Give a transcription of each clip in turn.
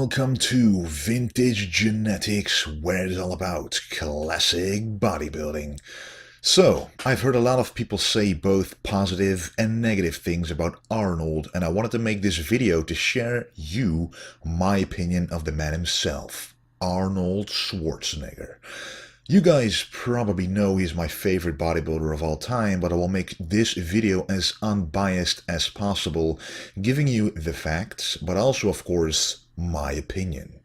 welcome to Vintage Genetics, where it's all about classic bodybuilding. So, I've heard a lot of people say both positive and negative things about Arnold, and I wanted to make this video to share you my opinion of the man himself, Arnold Schwarzenegger. You guys probably know he's my favorite bodybuilder of all time, but I will make this video as unbiased as possible, giving you the facts, but also, of course, my opinion.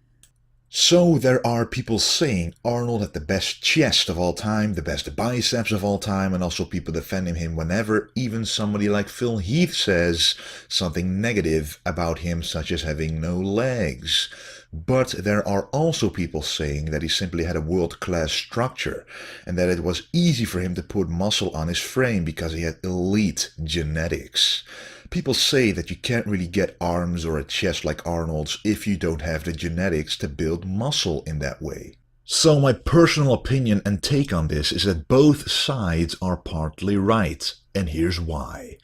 So there are people saying Arnold had the best chest of all time, the best biceps of all time, and also people defending him whenever even somebody like Phil Heath says something negative about him, such as having no legs. But there are also people saying that he simply had a world-class structure and that it was easy for him to put muscle on his frame because he had elite genetics. People say that you can't really get arms or a chest like Arnold's if you don't have the genetics to build muscle in that way. So my personal opinion and take on this is that both sides are partly right, and here's why.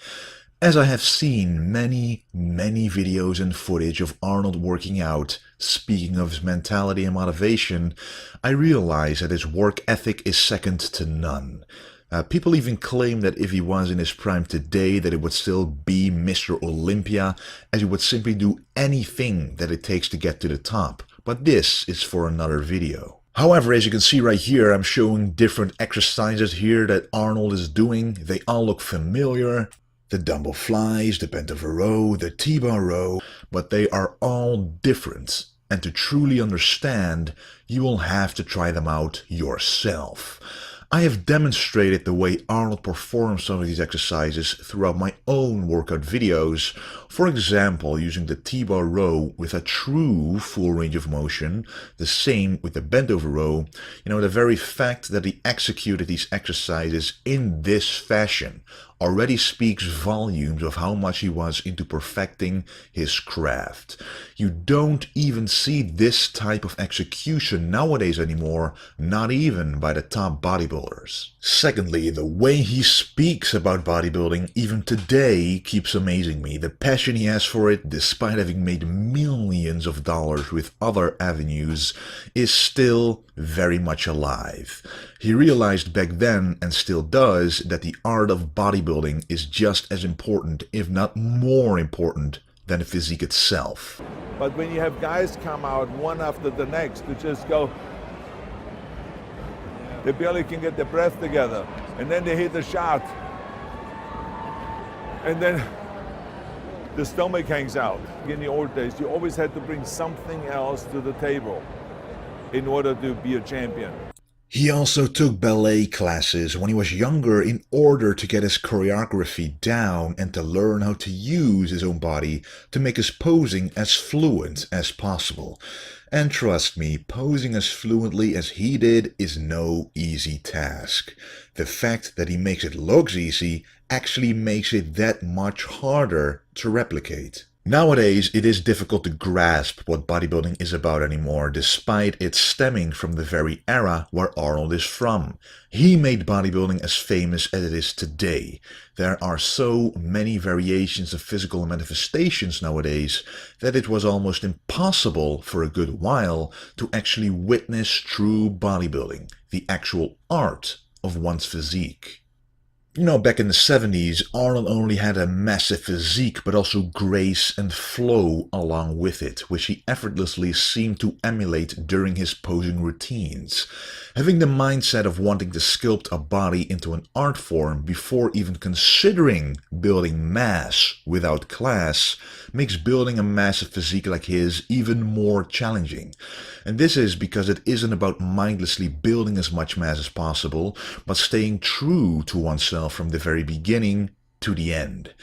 As I have seen many videos and footage of Arnold working out, speaking of his mentality and motivation, I realize that his work ethic is second to none. People even claim that if he was in his prime today, that it would still be Mr. Olympia, as he would simply do anything that it takes to get to the top. But this is for another video. However, as you can see right here, I'm showing different exercises here that Arnold is doing. They all look familiar. The dumbbell flies, the bent over row, the T-bar row, but they are all different. And to truly understand, you will have to try them out yourself. I have demonstrated the way Arnold performs some of these exercises throughout my own workout videos, for example using the T-bar row with a true full range of motion, the same with the bent over row. The very fact that he executed these exercises in this fashion already speaks volumes of how much he was into perfecting his craft. You don't even see this type of execution nowadays anymore, not even by the top bodybuilders. Secondly, the way he speaks about bodybuilding even today keeps amazing me. The passion he has for it, despite having made millions of dollars with other avenues, is still very much alive. He realized back then, and still does, that the art of bodybuilding is just as important, if not more important, than the physique itself. But when you have guys come out one after the next to just go, they barely can get their breath together, and then they hit the shot, and then the stomach hangs out. In the old days, you always had to bring something else to the table in order to be a champion. He also took ballet classes when he was younger in order to get his choreography down and to learn how to use his own body to make his posing as fluent as possible. And trust me, posing as fluently as he did is no easy task. The fact that he makes it look easy actually makes it that much harder to replicate. Nowadays, it is difficult to grasp what bodybuilding is about anymore, despite it stemming from the very era where Arnold is from. He made bodybuilding as famous as it is today. There are so many variations of physical manifestations nowadays that it was almost impossible for a good while to actually witness true bodybuilding, the actual art of one's physique. Back in the 70s, Arnold only had a massive physique, but also grace and flow along with it, which he effortlessly seemed to emulate during his posing routines. Having the mindset of wanting to sculpt a body into an art form before even considering building mass without class makes building a massive physique like his even more challenging. And this is because it isn't about mindlessly building as much mass as possible, but staying true to oneself from the very beginning to the end.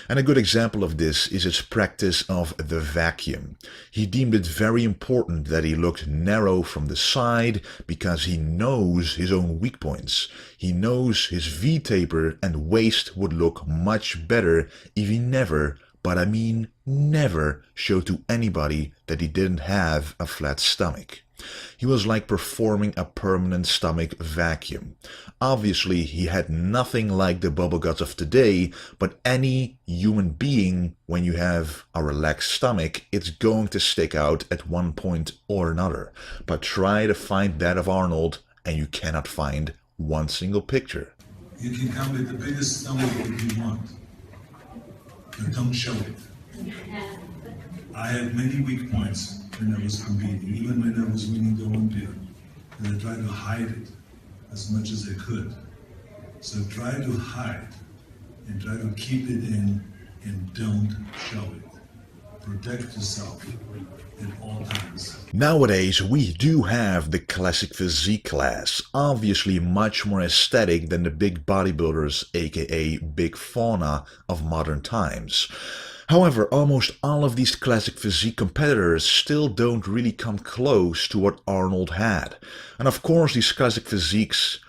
And a good example of this is his practice of the vacuum. He deemed it very important that he looked narrow from the side because he knows his own weak points. He knows his V-taper and waist would look much better if he never, but I mean never, showed to anybody that he didn't have a flat stomach. He was like performing a permanent stomach vacuum. Obviously, he had nothing like the bubble guts of today, but any human being, when you have a relaxed stomach, it's going to stick out at one point or another. But try to find that of Arnold, and you cannot find one single picture. You can come with the biggest stomach that you want, but don't show it. I had many weak points when I was competing, even when I was winning the Olympia, and I tried to hide it as much as I could. So try to hide and try to keep it in and don't show it. Protect yourself at all times. Nowadays we do have the classic physique class, obviously much more aesthetic than the big bodybuilders, aka big fauna of modern times. However, almost all of these classic physique competitors still don't really come close to what Arnold had. And of course these classic physiques,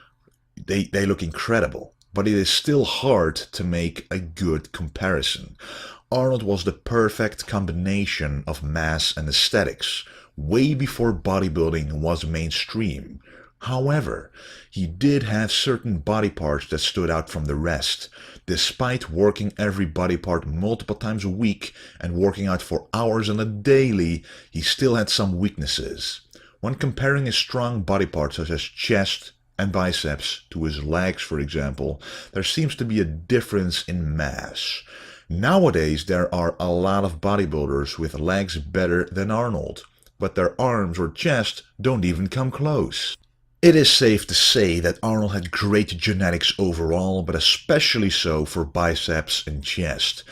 they look incredible, but it is still hard to make a good comparison. Arnold was the perfect combination of mass and aesthetics, way before bodybuilding was mainstream. However, he did have certain body parts that stood out from the rest. Despite working every body part multiple times a week and working out for hours on a daily, he still had some weaknesses. When comparing his strong body parts such as chest and biceps to his legs, for example, there seems to be a difference in mass. Nowadays there are a lot of bodybuilders with legs better than Arnold, but their arms or chest don't even come close. It is safe to say that Arnold had great genetics overall, but especially so for biceps and chest.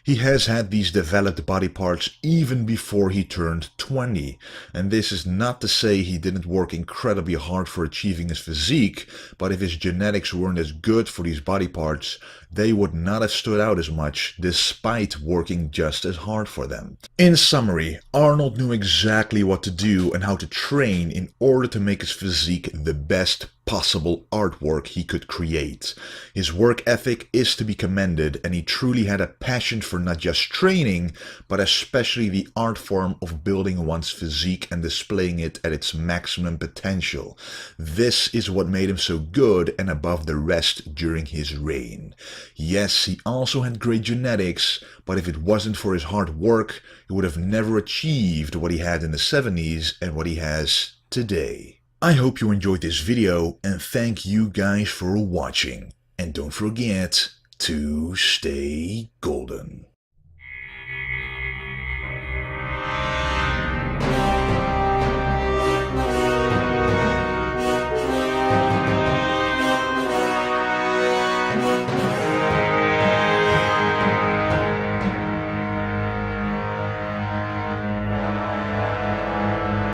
He has had these developed body parts even before he turned 20, and this is not to say he didn't work incredibly hard for achieving his physique, but if his genetics weren't as good for these body parts, they would not have stood out as much despite working just as hard for them. In summary, Arnold knew exactly what to do and how to train in order to make his physique the best possible artwork he could create. His work ethic is to be commended, and he truly had a passion for not just training, but especially the art form of building one's physique and displaying it at its maximum potential. This is what made him so good and above the rest during his reign. Yes, he also had great genetics, but if it wasn't for his hard work, he would have never achieved what he had in the 70s and what he has today. I hope you enjoyed this video, and thank you guys for watching. And don't forget to stay golden.